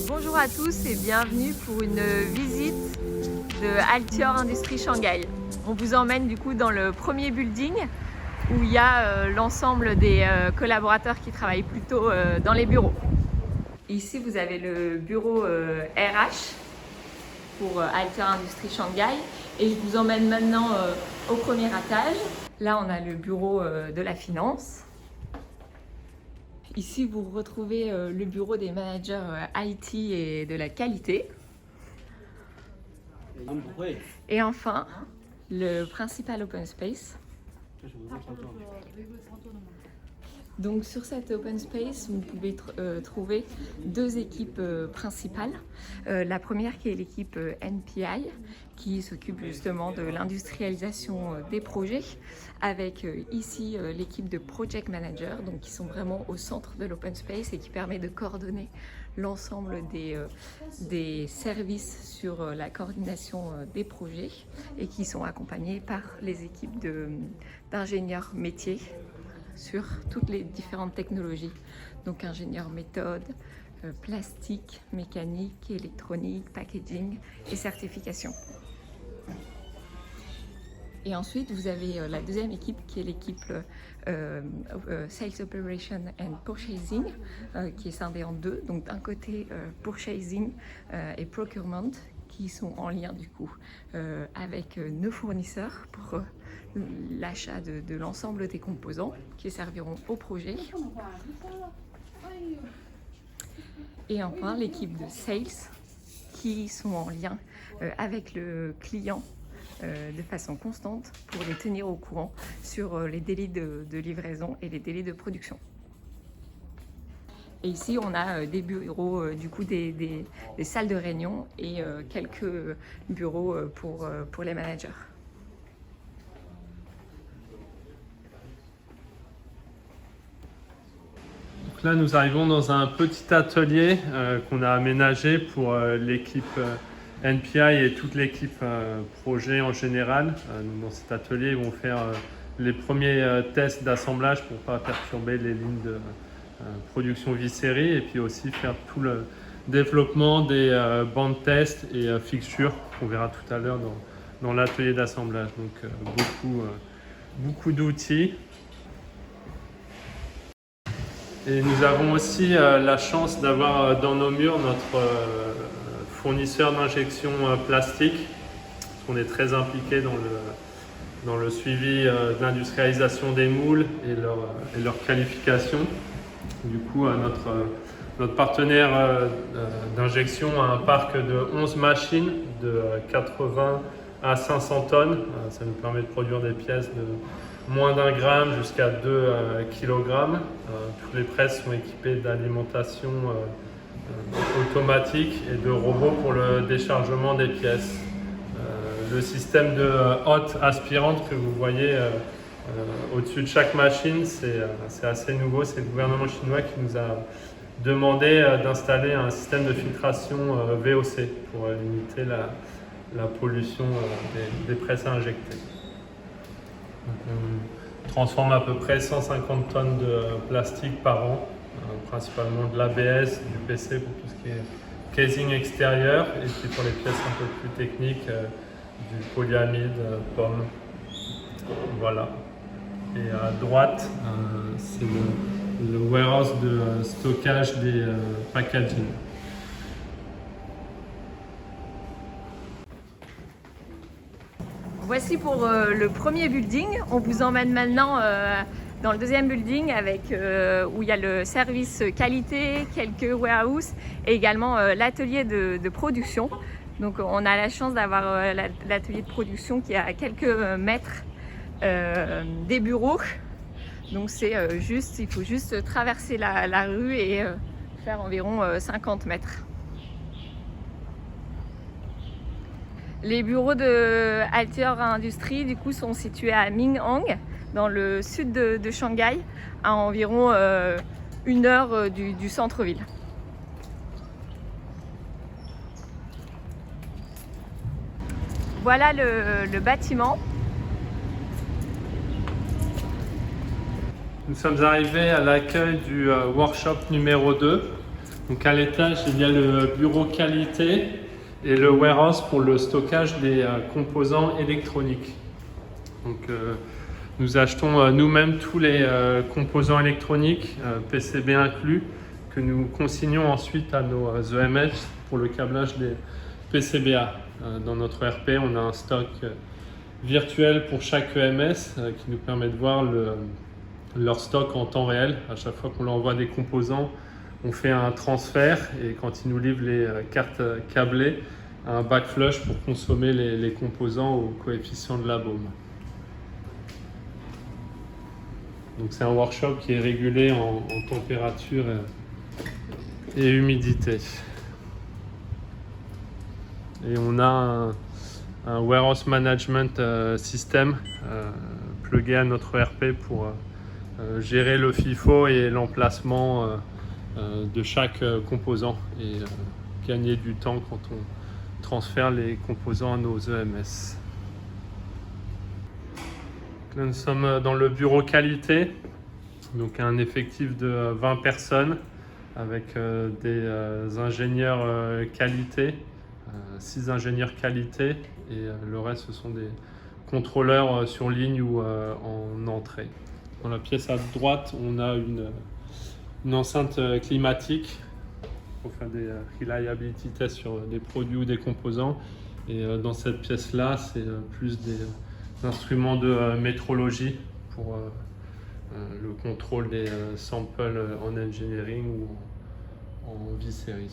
Bonjour à tous et bienvenue pour une visite de Altior Industrie Shanghai. On vous emmène du coup dans le premier building où il y a l'ensemble des collaborateurs qui travaillent plutôt dans les bureaux. Ici vous avez le bureau RH pour Altior Industrie Shanghai et je vous emmène maintenant au premier étage. Là on a le bureau de la finance. Ici, vous retrouvez le bureau des managers IT et de la qualité. Et enfin, le principal open space. Donc sur cet open space, vous pouvez trouver deux équipes principales. La première qui est l'équipe NPI, qui s'occupe justement de l'industrialisation des projets, avec ici l'équipe de Project Manager, donc qui sont vraiment au centre de l'open space et qui permet de coordonner l'ensemble des services sur la coordination des projets et qui sont accompagnés par les équipes d'ingénieurs métiers sur toutes les différentes technologies, donc ingénieur méthode, plastique, mécanique, électronique, packaging et certification. Et ensuite, vous avez la deuxième équipe qui est l'équipe Sales Operation and Purchasing, qui est scindée en deux. Donc d'un côté, Purchasing et Procurement, qui sont en lien du coup avec nos fournisseurs pour l'achat de l'ensemble des composants qui serviront au projet. Et enfin, l'équipe de Sales qui sont en lien avec le client de façon constante pour les tenir au courant sur les délais de livraison et les délais de production. Et ici, on a des bureaux, du coup, des salles de réunion et quelques bureaux pour les managers. Donc là, nous arrivons dans un petit atelier qu'on a aménagé pour l'équipe NPI et toute l'équipe projet en général. Dans cet atelier, ils vont faire les premiers tests d'assemblage pour ne pas perturber les lignes de production vie-série et puis aussi faire tout le développement des bandes test et fixtures qu'on verra tout à l'heure dans l'atelier d'assemblage. Donc beaucoup d'outils. Et nous avons aussi la chance d'avoir dans nos murs notre fournisseur d'injection plastique. On est très impliqué dans le suivi de l'industrialisation des moules et leur qualification. Du coup, notre partenaire d'injection a un parc de 11 machines de 80 à 500 tonnes. Ça nous permet de produire des pièces de moins d'1 gramme jusqu'à 2 kg. Toutes les presses sont équipées d'alimentation automatique et de robots pour le déchargement des pièces. Le système de hotte aspirante que vous voyez au-dessus de chaque machine, c'est assez nouveau. C'est le gouvernement chinois qui nous a demandé d'installer un système de filtration VOC pour limiter la pollution des presses à injecter. Donc, on transforme à peu près 150 tonnes de plastique par an, principalement de l'ABS, du PC pour tout ce qui est casing extérieur et puis pour les pièces un peu plus techniques, du polyamide, pomme. Voilà. Et à droite, c'est le warehouse de stockage des packaging. Voici pour le premier building. On vous emmène maintenant dans le deuxième building où il y a le service qualité, quelques warehouses et également l'atelier de production. Donc on a la chance d'avoir l'atelier de production qui est à quelques mètres des bureaux. Donc il faut juste traverser la rue et faire environ 50 mètres. Les bureaux de Altior Industrie du coup sont situés à Minhang, dans le sud de Shanghai, à environ 1 heure du centre-ville. Voilà le bâtiment. Nous sommes arrivés à l'accueil du workshop numéro 2. Donc à l'étage, il y a le bureau qualité et le warehouse pour le stockage des composants électroniques. Donc, nous achetons nous-mêmes tous les composants électroniques, PCB inclus, que nous consignons ensuite à nos EMS pour le câblage des PCBA. Dans notre RP, on a un stock virtuel pour chaque EMS qui nous permet de voir leur stock en temps réel. À chaque fois qu'on leur envoie des composants, on fait un transfert et quand ils nous livrent les cartes câblées, un backflush pour consommer les composants au coefficient de la baume. Donc c'est un workshop qui est régulé en température et humidité. Et on a un warehouse management system plugué à notre ERP pour gérer le FIFO et l'emplacement de chaque composant et gagner du temps quand on transfère les composants à nos EMS. Là, nous sommes dans le bureau qualité, donc un effectif de 20 personnes avec des ingénieurs qualité, 6 ingénieurs qualité et le reste ce sont des contrôleurs sur ligne ou en entrée. Dans la pièce à droite, on a une enceinte climatique pour faire des reliability tests sur des produits ou des composants. Et dans cette pièce-là, c'est plus des instruments de métrologie pour le contrôle des samples en engineering ou en V-série.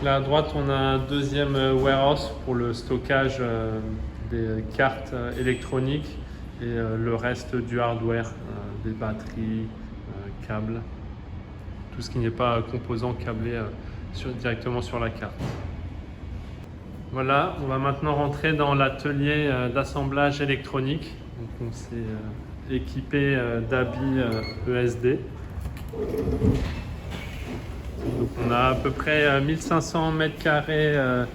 Là à droite, on a un deuxième warehouse pour le stockage des cartes électroniques et le reste du hardware, des batteries, câbles, tout ce qui n'est pas composant câblé directement sur la carte. Voilà, on va maintenant rentrer dans l'atelier d'assemblage électronique. Donc on s'est équipé d'habits ESD. Donc on a à peu près 1500 m²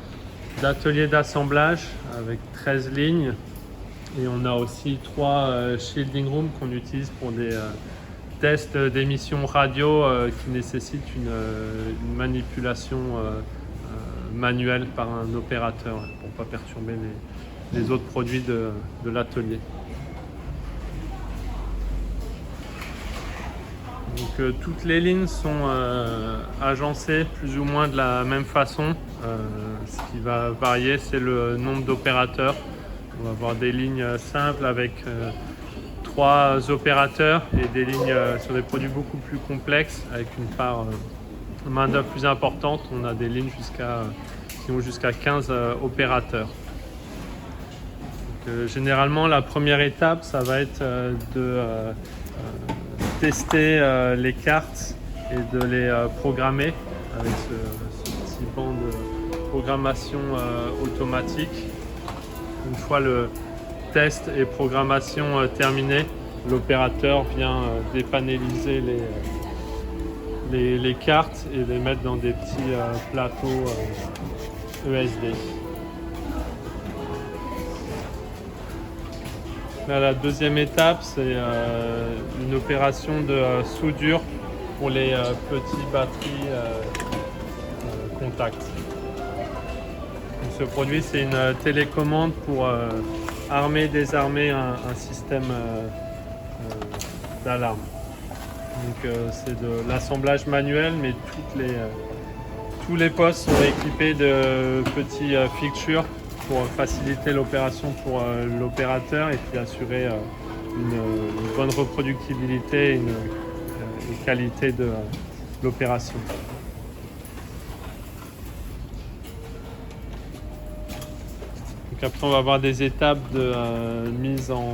d'atelier d'assemblage avec 13 lignes. Et on a aussi 3 shielding rooms qu'on utilise pour des tests d'émissions radio qui nécessitent une manipulation manuelle par un opérateur pour ne pas perturber les autres produits de l'atelier. Donc toutes les lignes sont agencées plus ou moins de la même façon. Ce qui va varier, c'est le nombre d'opérateurs. On va avoir des lignes simples avec 3 opérateurs et des lignes sur des produits beaucoup plus complexes avec une part main-d'œuvre plus importante. On a des lignes qui vont jusqu'à 15 opérateurs. Donc, généralement, la première étape, ça va être de tester les cartes et de les programmer avec ce petit banc de programmation automatique. Une fois le test et programmation terminé, l'opérateur vient dépanéliser les cartes et les mettre dans des petits plateaux ESD. Là, la deuxième étape, c'est une opération de soudure pour les petites batteries contact. Donc, ce produit, c'est une télécommande pour armer et désarmer un système d'alarme. Donc c'est de l'assemblage manuel, mais tous les postes sont équipés de petits fixtures pour faciliter l'opération pour l'opérateur et puis assurer une bonne reproductibilité et une qualité de l'opération. Donc après, on va avoir des étapes de mise en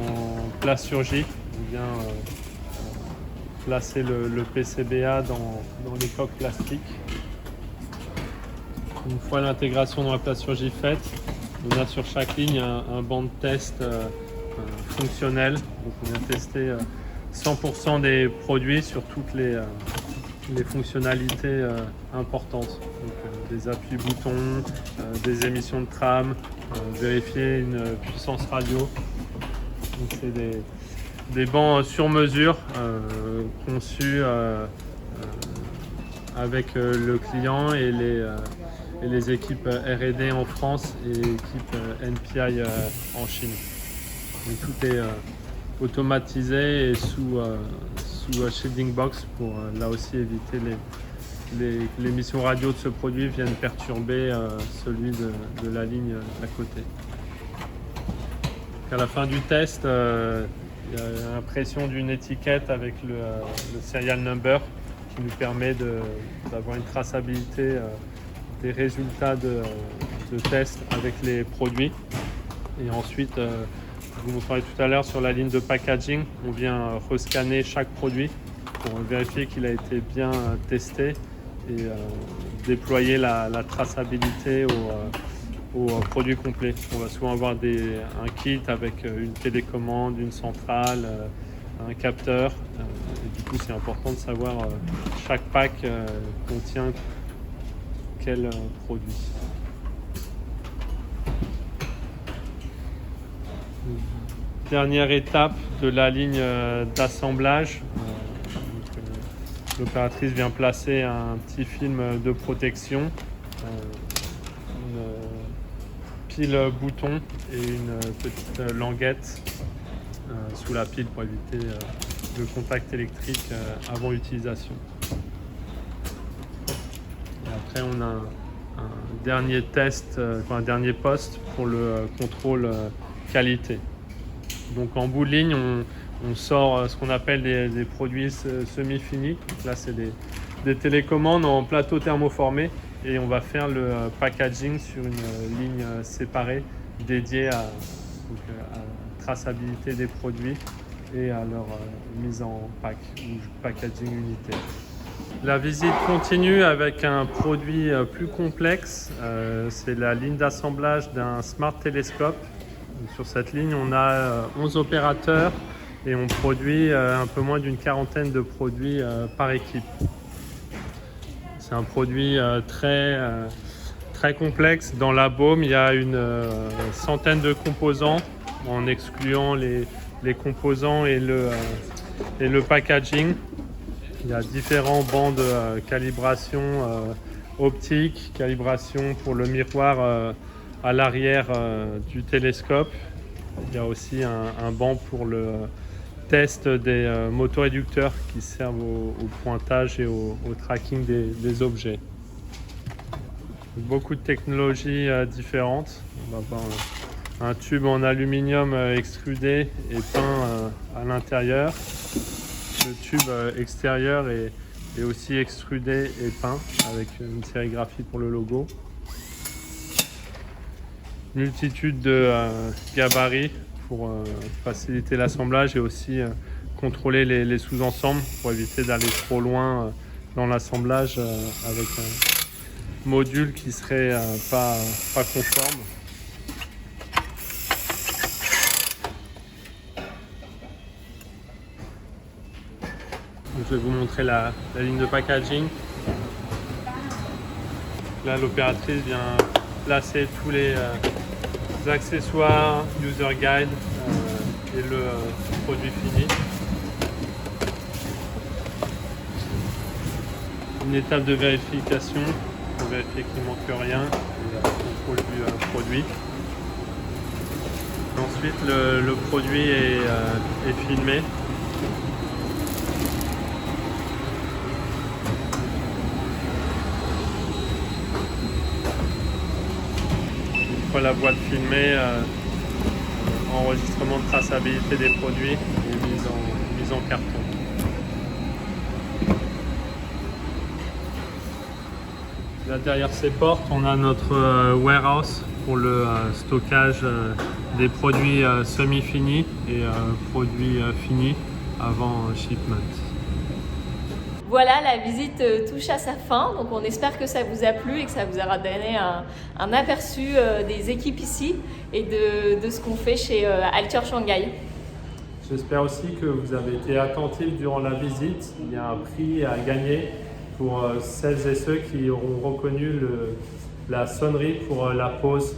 plasturgie. On vient placer le PCBA dans les coques plastiques. Une fois l'intégration dans la plasturgie faite, on a sur chaque ligne un banc de test fonctionnel. Donc on vient tester 100% des produits sur toutes les fonctionnalités importantes. Donc des appuis boutons, des émissions de trame, vérifier une puissance radio. Donc c'est des bancs sur mesure conçus avec le client et les équipes R&D en France et l'équipe NPI en Chine. Donc, tout est automatisé et sous shielding box pour là aussi éviter les émissions radio de ce produit viennent perturber celui de la ligne à côté. À la fin du test, il y a l'impression d'une étiquette avec le serial number qui nous permet d'avoir une traçabilité des résultats de test avec les produits. Et ensuite, je vous montrerai tout à l'heure sur la ligne de packaging, on vient rescanner chaque produit pour vérifier qu'il a été bien testé et déployer la traçabilité au produit complet. On va souvent avoir un kit avec une télécommande, une centrale, un capteur. Et du coup, c'est important de savoir chaque pack contient quel produit. Dernière étape de la ligne d'assemblage. L'opératrice vient placer un petit film de protection, une pile bouton et une petite languette sous la pile pour éviter le contact électrique avant utilisation. Et après, on a un dernier test, un dernier poste pour le contrôle qualité. Donc en bout de ligne, on sort ce qu'on appelle des produits semi-finis. Donc là, c'est des télécommandes en plateau thermoformé et on va faire le packaging sur une ligne séparée dédiée à la traçabilité des produits et à leur mise en pack ou packaging unitaire. La visite continue avec un produit plus complexe. C'est la ligne d'assemblage d'un smart télescope. Sur cette ligne, on a 11 opérateurs et on produit un peu moins d'une quarantaine de produits par équipe. C'est un produit très complexe. Dans la baume, il y a une centaine de composants en excluant les composants et le packaging. Il y a différents bancs de calibration optique, calibration pour le miroir à l'arrière du télescope. Il y a aussi un banc pour le test des motoréducteurs qui servent au pointage et au tracking des objets. Beaucoup de technologies différentes. On va avoir un tube en aluminium extrudé et peint à l'intérieur. Le tube extérieur est aussi extrudé et peint avec une sérigraphie pour le logo. Multitude de gabarits pour faciliter l'assemblage et aussi contrôler les sous-ensembles pour éviter d'aller trop loin dans l'assemblage avec un module qui serait pas conforme. Donc, je vais vous montrer la ligne de packaging. Là, l'opératrice vient placer tous les accessoires, user guide et le produit fini. Une étape de vérification pour vérifier qu'il ne manque rien et le contrôle du produit. Ensuite, le produit est filmé. La boîte filmée, enregistrement de traçabilité des produits et mise en carton. Là derrière ces portes, on a notre warehouse pour le stockage des produits semi-finis et produits finis avant shipment. Voilà, la visite touche à sa fin, donc on espère que ça vous a plu et que ça vous aura donné un aperçu des équipes ici et de ce qu'on fait chez Alture Shanghai. J'espère aussi que vous avez été attentifs durant la visite. Il y a un prix à gagner pour celles et ceux qui auront reconnu la sonnerie pour la pause.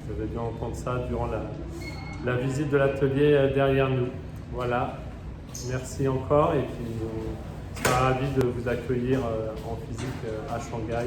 Vous avez dû entendre ça durant la visite de l'atelier derrière nous. Voilà, merci encore et puis on sera ravis de vous accueillir en physique à Shanghai.